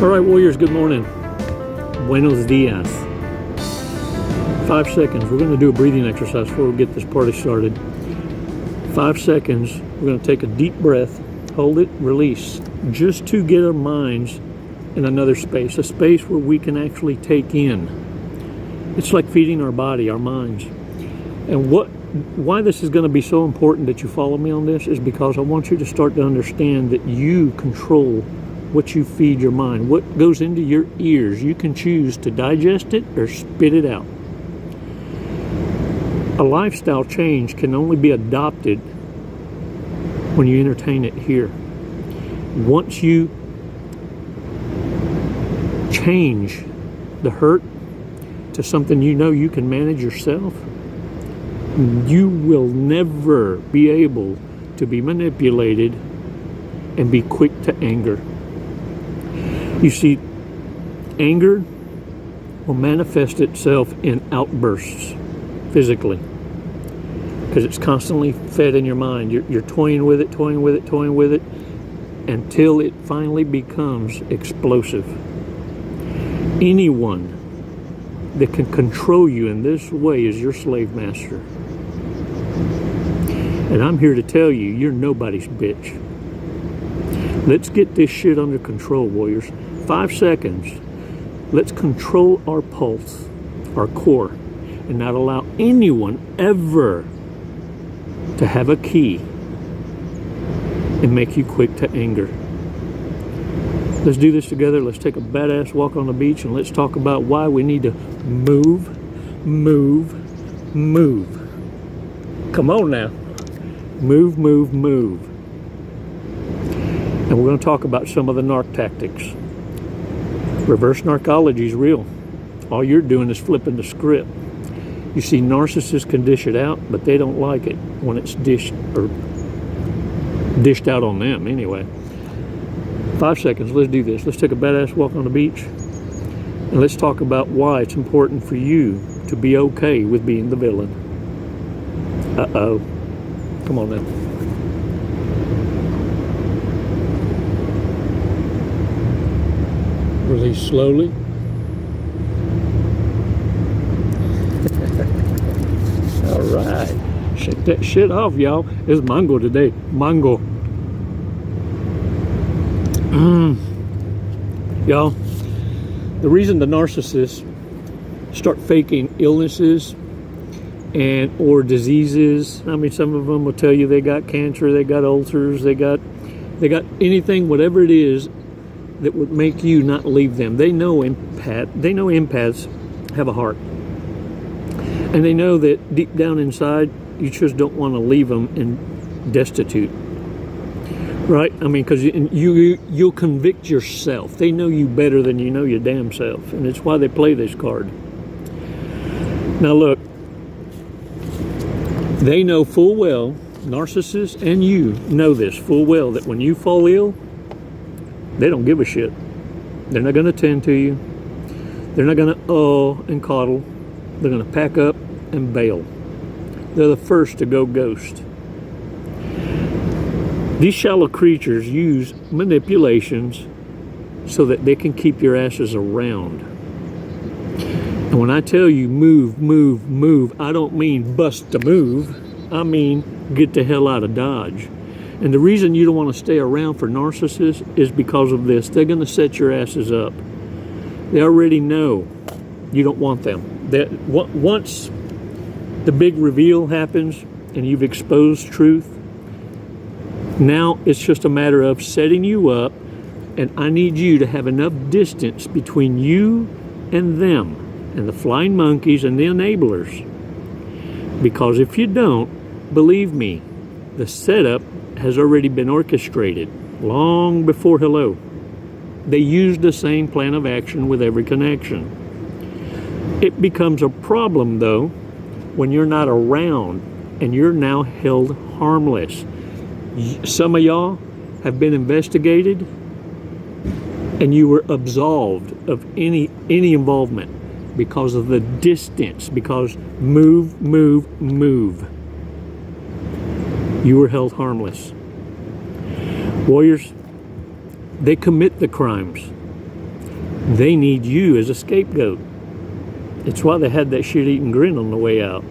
All right, Warriors, good morning. Buenos dias. 5 seconds. We're going to do a breathing exercise before we get this party started. 5 seconds. We're going to take a deep breath, hold it, release, just to get our minds in another space, a space where we can actually take in. It's like feeding our body, our minds. And why this is going to be so important that you follow me on this is because I want you to start to understand that you control what you feed your mind. What goes into your ears, you can choose to digest it or spit it out. A lifestyle change can only be adopted when you entertain it here. Once you change the hurt to something you know you can manage yourself, you will never be able to be manipulated and be quick to anger. You see, anger will manifest itself in outbursts physically because it's constantly fed in your mind. You're toying with it until it finally becomes explosive. Anyone that can control you in this way is your slave master. And I'm here to tell you, you're nobody's bitch. Let's get this shit under control, Warriors. 5 seconds. Let's control our pulse, our core, and not allow anyone ever to have a key and make you quick to anger. Let's do this together. Let's take a badass walk on the beach and let's talk about why we need to move. Come on now. Move. And we're going to talk about some of the narc tactics. Reverse narcology is real. All you're doing is flipping the script. You see, narcissists can dish it out, but they don't like it when it's dished out on them anyway. 5 seconds. Let's do this. Let's take a badass walk on the beach. And let's talk about why it's important for you to be okay with being the villain. Uh-oh. Come on now. Release slowly. All right. Shake that shit off, y'all. It's mango today. Mango. Y'all, the reason the narcissists start faking illnesses or diseases, I mean, some of them will tell you they got cancer, they got ulcers, they got anything, whatever it is that would make you not leave them. They know empaths have a heart. And they know that deep down inside, you just don't want to leave them destitute. Right? I mean, because you'll convict yourself. They know you better than you know your damn self. And it's why they play this card. Now look, they know full well, narcissists and you know this full well, that when you fall ill, they don't give a shit. They're not going to tend to you. They're not going to and coddle. They're going to pack up and bail. They're the first to go ghost. These shallow creatures use manipulations so that they can keep your asses around. And when I tell you move, I don't mean bust a move. I mean get the hell out of Dodge. And the reason you don't want to stay around for narcissists is because of this. They're going to set your asses up. They already know you don't want them. Once the big reveal happens and you've exposed truth, now it's just a matter of setting you up, and I need you to have enough distance between you and them and the flying monkeys and the enablers. Because if you don't, believe me, the setup has already been orchestrated long before hello. They use the same plan of action with every connection. It becomes a problem, though, when you're not around and you're now held harmless. Some of y'all have been investigated and you were absolved of any involvement because of the distance, because move. You were held harmless. Warriors, they commit the crimes They need you as a scapegoat. It's why they had that shit-eating grin on the way out.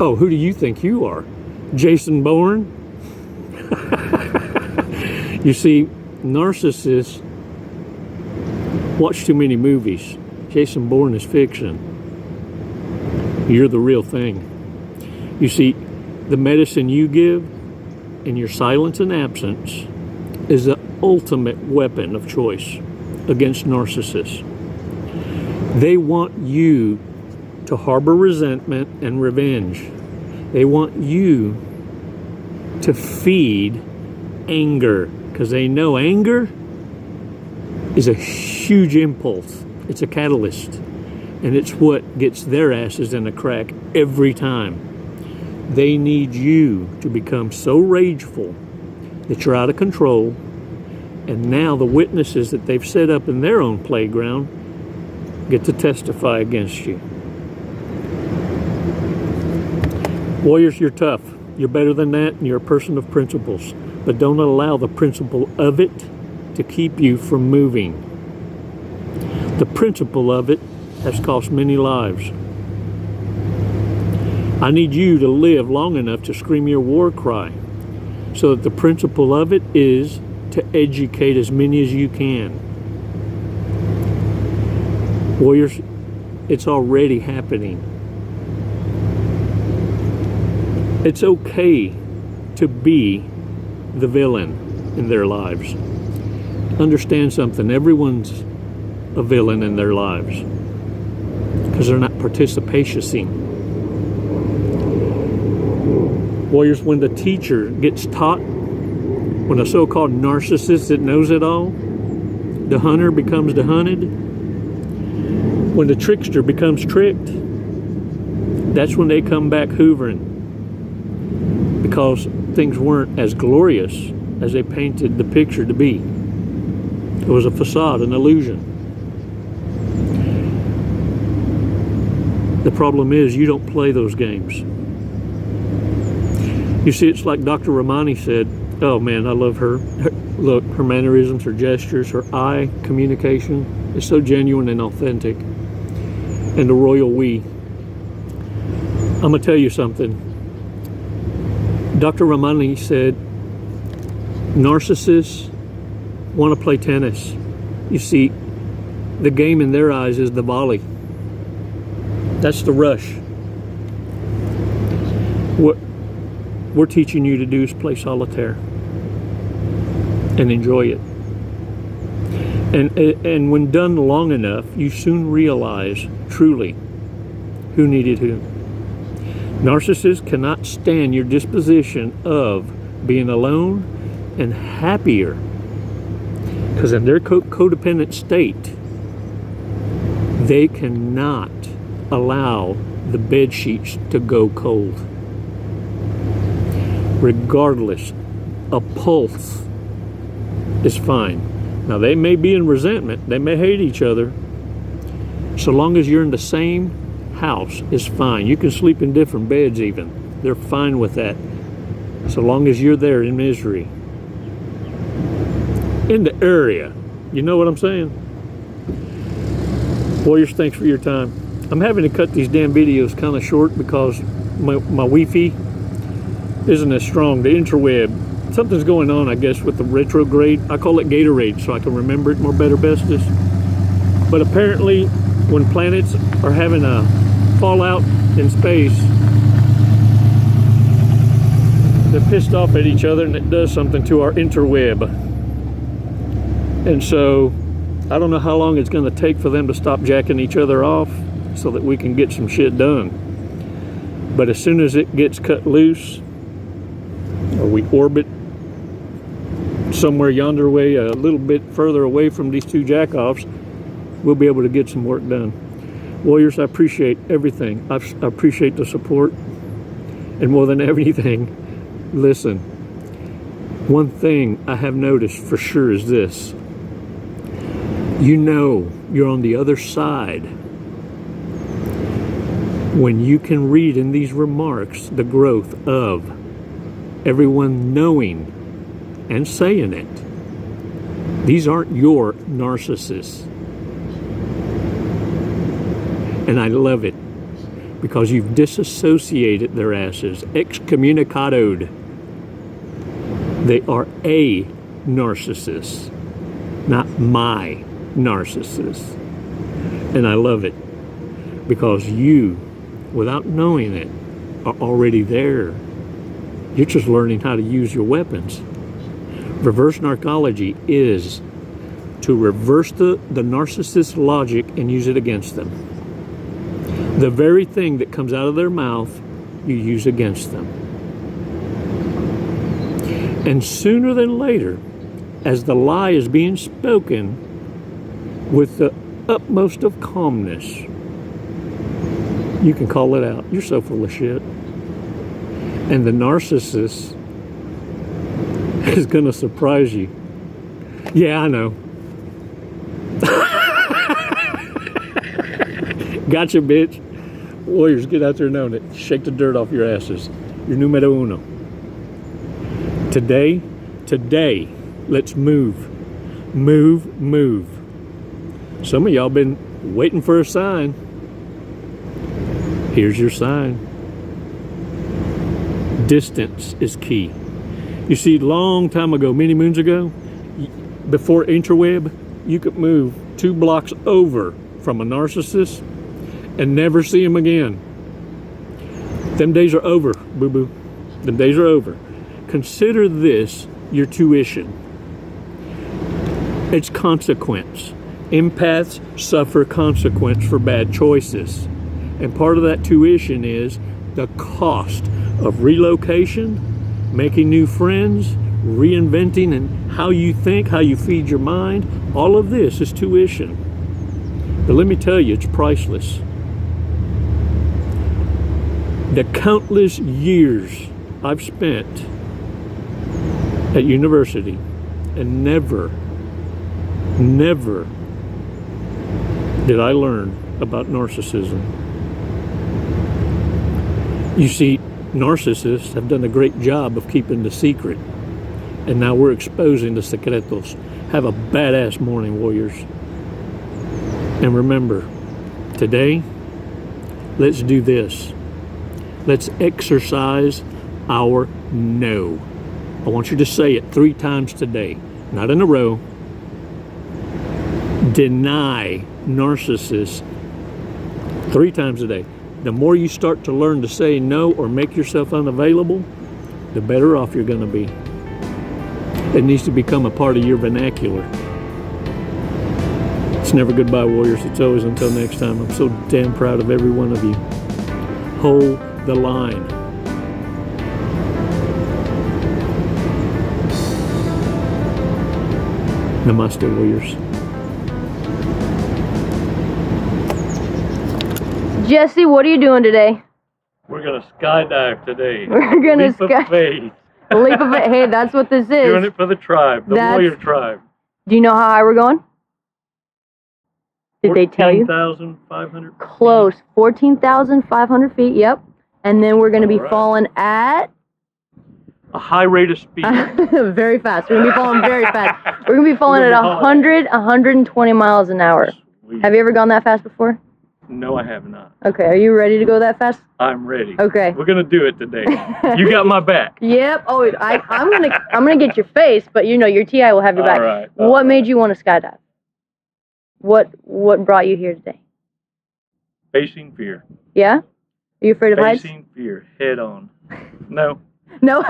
Oh, who do you think you are? Jason Bourne? You see, narcissists watch too many movies. Jason Bourne is fiction. You're the real thing. You see, the medicine you give in your silence and absence is the ultimate weapon of choice against narcissists. They want you to harbor resentment and revenge. They want you to feed anger, because they know anger is a huge impulse. It's a catalyst, and it's what gets their asses in a crack every time. They need you to become so rageful that you're out of control, and now the witnesses that they've set up in their own playground get to testify against you. Warriors, you're tough. You're better than that, and you're a person of principles. But don't allow the principle of it to keep you from moving. The principle of it has cost many lives. I need you to live long enough to scream your war cry, so that the principle of it is to educate as many as you can. Warriors, it's already happening. It's okay to be the villain in their lives. Understand something, everyone's a villain in their lives because they're not participating. Warriors, when the teacher gets taught, when a so-called narcissist that knows it all, the hunter becomes the hunted, when the trickster becomes tricked, that's when they come back hoovering, because things weren't as glorious as they painted the picture to be. It was a facade, an illusion. The problem is you don't play those games. You see, it's like Dr. Ramani said. Oh man, I love her. Look, her mannerisms, her gestures, her eye communication is so genuine and authentic. And the royal we. I'm going to tell you something. Dr. Ramani said, narcissists want to play tennis. You see, the game in their eyes is the volley. That's the rush. What we're teaching you to do is play solitaire and enjoy it. And when done long enough, you soon realize truly who needed who. Narcissists cannot stand your disposition of being alone and happier, because in their codependent state, they cannot allow the bed sheets to go cold. Regardless, a pulse is fine. Now, they may be in resentment, they may hate each other. So long as you're in the same house, is fine. You can sleep in different beds even. They're fine with that. So long as you're there in misery. In the area. You know what I'm saying? Warriors, thanks for your time. I'm having to cut these damn videos kind of short because my Wi-Fi isn't as strong. The interweb. Something's going on, I guess, with the retrograde. I call it Gatorade so I can remember it more better bestest. But apparently, when planets are having a fallout in space, they're pissed off at each other, and it does something to our interweb. And so, I don't know how long it's going to take for them to stop jacking each other off so that we can get some shit done. But as soon as it gets cut loose, or we orbit somewhere yonder way, a little bit further away from these two jackoffs, we'll be able to get some work done. Warriors, I appreciate everything. I appreciate the support. And more than anything, listen, one thing I have noticed for sure is this. You know you're on the other side when you can read in these remarks the growth of everyone knowing and saying it These aren't your narcissists. And I love it because you've disassociated their asses, excommunicadoed. They are a narcissist, not my narcissist. And I love it because you, without knowing it, are already there. You're just learning how to use your weapons. Reverse narcology is to reverse the narcissist's logic and use it against them. The very thing that comes out of their mouth, you use against them. And sooner than later, as the lie is being spoken with the utmost of calmness, you can call it out. You're so full of shit. And the narcissist is going to surprise you. Yeah, I know. Gotcha, bitch. Warriors, get out there and own it. Shake the dirt off your asses. You're numero uno. Today, let's move. Move. Some of y'all been waiting for a sign. Here's your sign. Distance is key. You see, long time ago, many moons ago, before interweb, you could move 2 blocks over from a narcissist and never see him again. Them days are over, boo-boo. Them days are over. Consider this your tuition. It's consequence. Empaths suffer consequence for bad choices. And part of that tuition is the cost of relocation, making new friends, reinventing and how you think, how you feed your mind. All of this is tuition. But let me tell you, it's priceless. The countless years I've spent at university and never did I learn about narcissism. You see, narcissists have done a great job of keeping the secret, and now we're exposing the secretos. Have a badass morning, warriors. And remember, today, let's do this. Let's exercise our no. I want you to say it 3 times today, not in a row. Deny narcissists 3 times a day. The more you start to learn to say no or make yourself unavailable, the better off you're going to be. It needs to become a part of your vernacular. It's never goodbye, warriors. It's always until next time. I'm so damn proud of every one of you. Hold the line. Namaste, warriors. Jesse, what are you doing today? We're going to skydive today. We're going to skydive. Faith. Leap of faith. Hey, that's what this is. Doing it for the tribe, the warrior tribe. Do you know how high we're going? Did they tell you? 14,500 Close. 14,500 feet, yep. And then we're going to be falling at? A high rate of speed. Very fast. We're going to be falling very fast. We're going to be falling at 120 miles an hour. Sweet. Have you ever gone that fast before? No, I have not. Okay, are you ready to go that fast? I'm ready. Okay. We're gonna do it today. You got my back. Yep. Oh, I'm gonna get your face, but you know your TI will have your back. All right. What made you want to skydive? What brought you here today? Facing fear. Yeah? Are you afraid of heights? Facing fear, head on. No. No.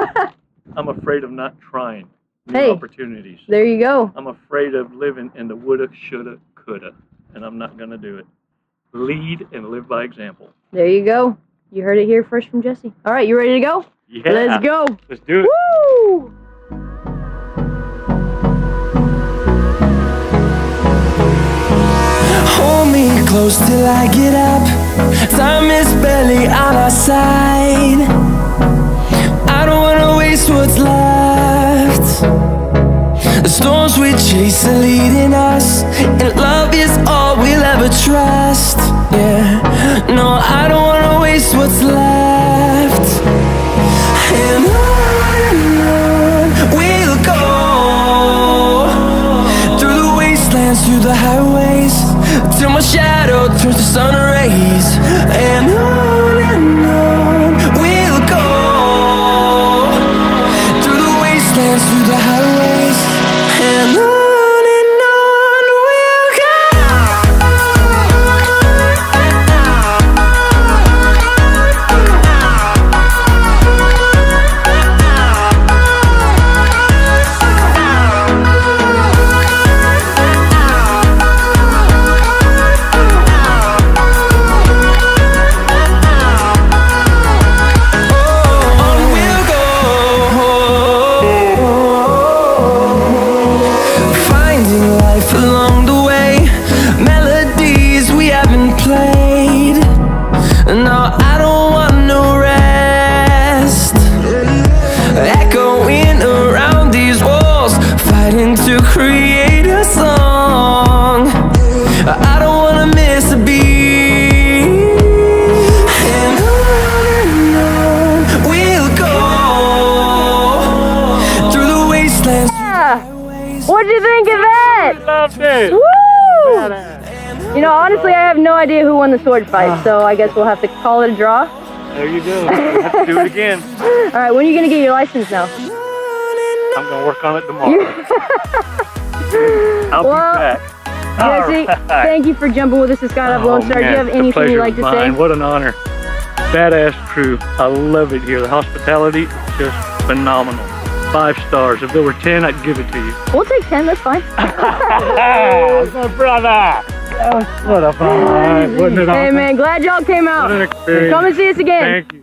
I'm afraid of not trying new opportunities. There you go. I'm afraid of living in the woulda, shoulda, coulda, and I'm not gonna do it. Lead and live by example. There you go. You heard it here first from Jesse. All right, you ready to go? Yeah. Let's go. Let's do it. Woo! Hold me close till I get up. Time is barely on our side. I don't wanna waste what's left. The storms we chase are leading us, and love is all we'll ever trust. Yeah, no, I don't wanna waste what's left. And on we'll go. through the highways, till my shadow turns to sun rays. And on we'll go, through the wastelands, through the highways. And on we'll go. Along the way, melodies we haven't played. No, I don't want no rest. Echoing around these walls, fighting to create a song. I don't wanna miss a beat. And on we'll go, through the wastelands. What'd you think of it? Loved it. Woo! You know, honestly, I have no idea who won the sword fight, so I guess we'll have to call it a draw. There you go. We'll have to do it again. All right, when are you gonna get your license now? I'm gonna work on it tomorrow. I'll be back. Jesse, thank you for jumping with us to Skydive Lone Star. Do you have anything you'd like to say? What an honor. Badass crew. I love it here. The hospitality, just phenomenal. 5 stars. If there were 10, I'd give it to you. We'll take 10, that's fine. My brother. What a fun. Wasn't it awesome? Hey man, glad y'all came out. What an experience. Come and see us again. Thank you.